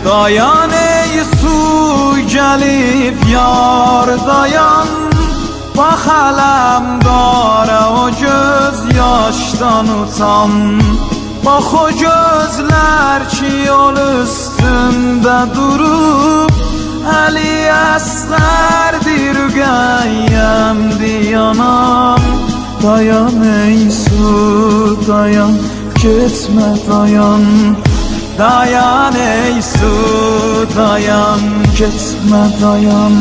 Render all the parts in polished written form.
Dayan ey su gəlib yar dayan, bax ələmdara o göz yaşdan utan. Bax o gözlər ki yol üstündə durub, Əli əsqərdir qəyyəmdir yanam. Dayan ey su dayan, getmə dayan. Dayan ey su dayan, getmə dayan.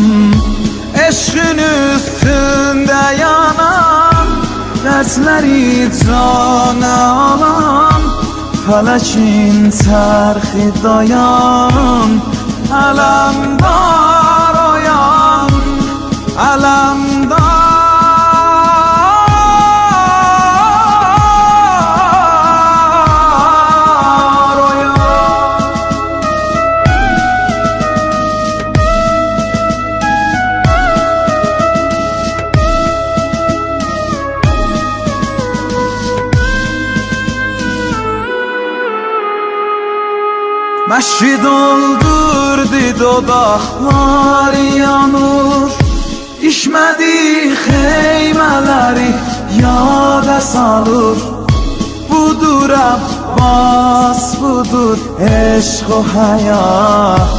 Eşqin üstündə yanan, dərsləri canə alan, fələkin çərxi dayan. Ələmdar oyan, ələmdar Məşki doldurdu dodaqlar yanır, İşmədi xeymələri yada salır. Budur Abbas, budur eşq o həyat,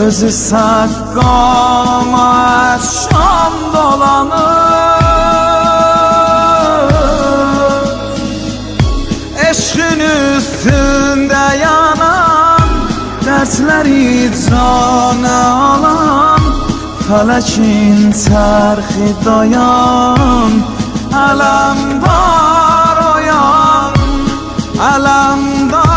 özü səqqama şam dolanır. Eşqin üstündə yanan, dərsləri canə alan, fələkin çərxi dayan. Ələmdar oyan, ələmdar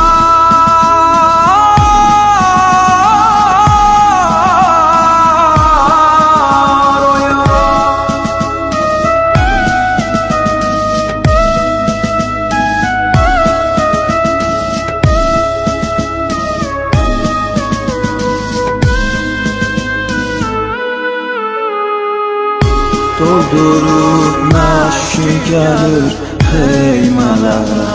doldurub məşki gəlir xeymələrə,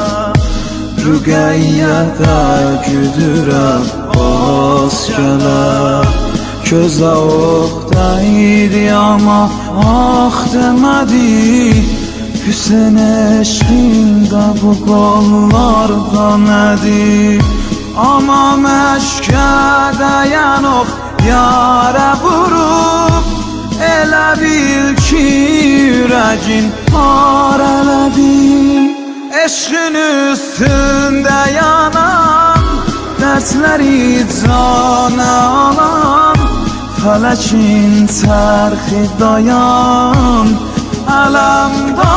Rüqəyyədə güdür Abbas gələr. Közə ox dəydi amma ax demədi, Hüseyn eşqində bu qollarda nədir? Amma məşkə dəyən ox yarə vurub, elə bil ki ürəgin parələdi. Eşqin üstündə yanan, dərsləri canə alan, fələkin çərxi dayan. Ələmdar